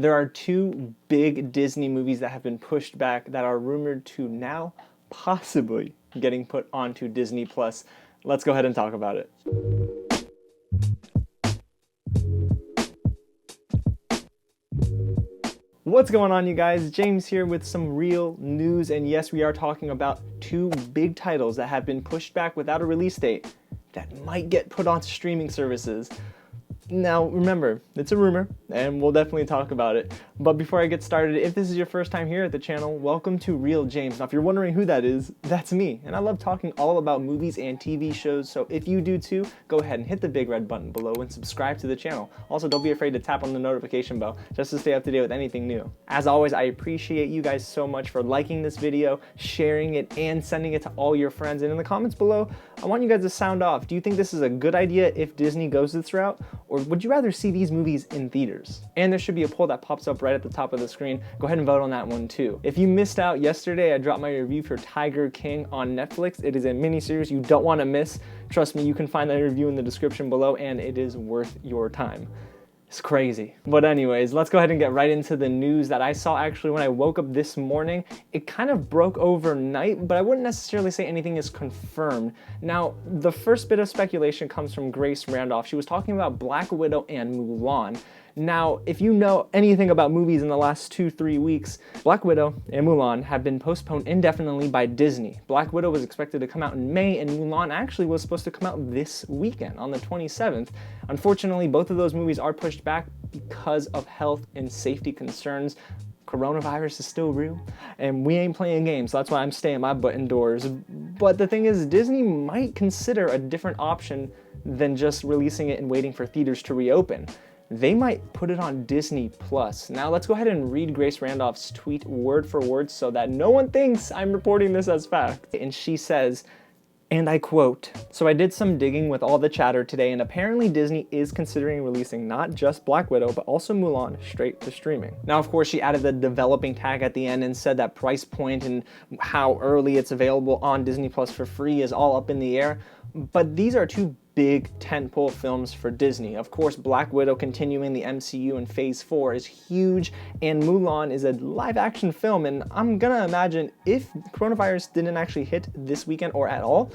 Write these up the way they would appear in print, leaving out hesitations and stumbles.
There are two big Disney movies that have been pushed back that are rumored to now possibly getting put onto Disney Plus. Let's go ahead and talk about it. What's going on, you guys? James here with some real news, and yes, we are talking about two big titles that have been pushed back without a release date that might get put onto streaming services. Now, remember, it's a rumor, and we'll definitely talk about it. But before I get started, if this is your first time here at the channel, welcome to Real James. Now, if you're wondering who that is, that's me. And I love talking all about movies and TV shows, so if you do too, go ahead and hit the big red button below and subscribe to the channel. Also, don't be afraid to tap on the notification bell just to stay up to date with anything new. As always, I appreciate you guys so much for liking this video, sharing it, and sending it to all your friends. And in the comments below, I want you guys to sound off. Do you think this is a good idea if Disney goes this route? Or would you rather see these movies in theaters? And there should be a poll that pops up right at the top of the screen. Go ahead and vote on that one too. If you missed out yesterday, I dropped my review for Tiger King on Netflix. It is a miniseries you don't want to miss. Trust me, you can find that review in the description below, and it is worth your time. It's crazy. But anyways, let's go ahead and get right into the news that I saw actually when I woke up this morning. It kind of broke overnight, but I wouldn't necessarily say anything is confirmed. Now, the first bit of speculation comes from Grace Randolph. She was talking about Black Widow and Mulan. Now, if you know anything about movies in the last 2-3 weeks, Black Widow and Mulan have been postponed indefinitely by Disney. Black Widow was expected to come out in May, and Mulan actually was supposed to come out this weekend on the 27th. Unfortunately, both of those movies are pushed back because of health and safety concerns. Coronavirus is still real, and we ain't playing games, so that's why I'm staying my butt indoors. But the thing is, Disney might consider a different option than just releasing it and waiting for theaters to reopen. They might put it on Disney Plus. Now let's go ahead and read Grace Randolph's tweet word for word so that no one thinks I'm reporting this as fact. And she says, and I quote, "So I did some digging with all the chatter today, and apparently Disney is considering releasing not just Black Widow, but also Mulan straight to streaming." Now, of course, she added the developing tag at the end and said that price point and how early it's available on Disney Plus for free is all up in the air. But these are two big tentpole films for Disney. Of course, Black Widow continuing the MCU in Phase 4 is huge, and Mulan is a live-action film, and I'm gonna imagine if coronavirus didn't actually hit this weekend or at all,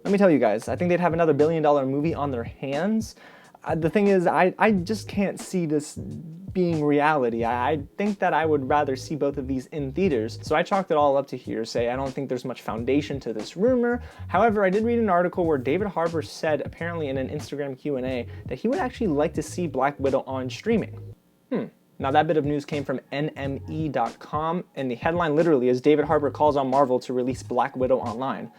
let me tell you guys, I think they'd have another billion-dollar movie on their hands. The thing is, I just can't see this being reality. I think that I would rather see both of these in theaters, so I chalked it all up to hearsay. I don't think there's much foundation to this rumor. However, I did read an article where David Harbour said, apparently in an Instagram Q&A, that he would actually like to see Black Widow on streaming. Now that bit of news came from NME.com, and the headline literally is David Harbour calls on Marvel to release Black Widow online.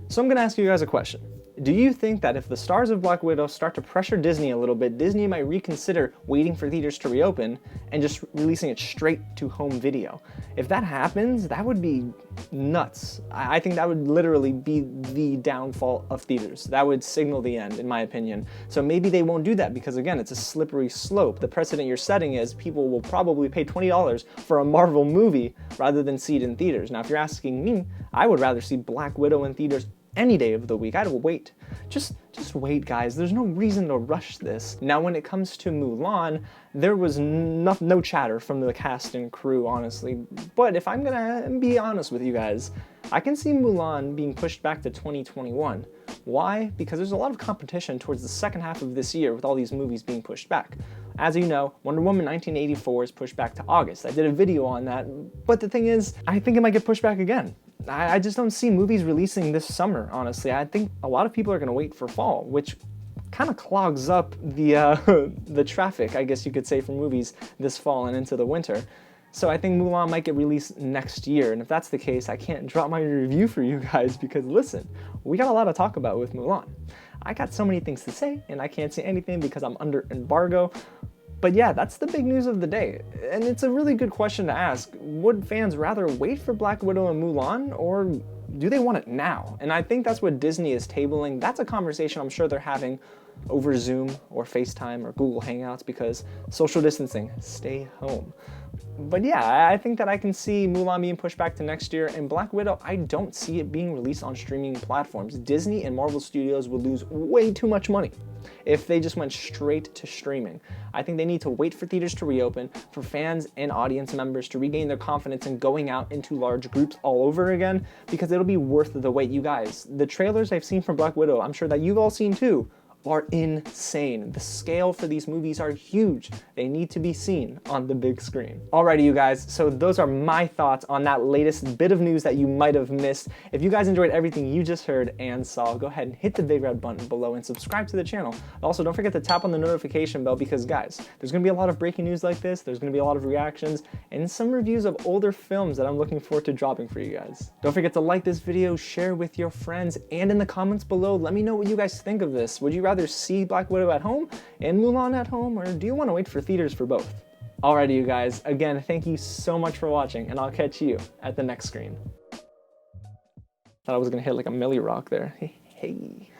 So I'm gonna ask you guys a question. Do you think that if the stars of Black Widow start to pressure Disney a little bit, Disney might reconsider waiting for theaters to reopen and just releasing it straight to home video? If that happens, that would be nuts. I think that would literally be the downfall of theaters. That would signal the end, in my opinion. So maybe they won't do that because, again, it's a slippery slope. The precedent you're setting is people will probably pay $20 for a Marvel movie rather than see it in theaters. Now, if you're asking me, I would rather see Black Widow in theaters any day of the week. I'd wait. Just wait, guys. There's no reason to rush this. Now, when it comes to Mulan, there was no chatter from the cast and crew, honestly. But if I'm gonna be honest with you guys, I can see Mulan being pushed back to 2021. Why? Because there's a lot of competition towards the second half of this year with all these movies being pushed back. As you know, Wonder Woman 1984 is pushed back to August. I did a video on that, but the thing is, I think it might get pushed back again. I just don't see movies releasing this summer, honestly. I think a lot of people are gonna wait for fall, which kind of clogs up the traffic, I guess you could say, for movies this fall and into the winter. So I think Mulan might get released next year, and if that's the case, I can't drop my review for you guys because listen, we got a lot to talk about with Mulan. I got so many things to say, and I can't say anything because I'm under embargo. But yeah, that's the big news of the day, and it's a really good question to ask. Would fans rather wait for Black Widow and Mulan, or do they want it now? And I think that's what Disney is tabling. That's a conversation I'm sure they're having over Zoom or FaceTime or Google Hangouts because social distancing, stay home. But yeah, I think that I can see Mulan being pushed back to next year, and Black Widow, I don't see it being released on streaming platforms. Disney and Marvel Studios would lose way too much money if they just went straight to streaming. I think they need to wait for theaters to reopen, for fans and audience members to regain their confidence in going out into large groups all over again, because it'll be worth the wait. You guys, the trailers I've seen from Black Widow, I'm sure that you've all seen too, are insane. The scale for these movies are huge. They need to be seen on the big screen. Alrighty, you guys, so those are my thoughts on that latest bit of news that you might have missed. If you guys enjoyed everything you just heard and saw, go ahead and hit the big red button below and subscribe to the channel. Also, don't forget to tap on the notification bell because, guys, there's gonna be a lot of breaking news like this, there's gonna be a lot of reactions, and some reviews of older films that I'm looking forward to dropping for you guys. Don't forget to like this video, share with your friends, and in the comments below, let me know what you guys think of this. Would you rather see Black Widow at home and Mulan at home, or do you want to wait for theaters for both? Alrighty, you guys, again, thank you so much for watching, and I'll catch you at the next screen. Thought I was gonna hit like a Millie Rock there. Hey.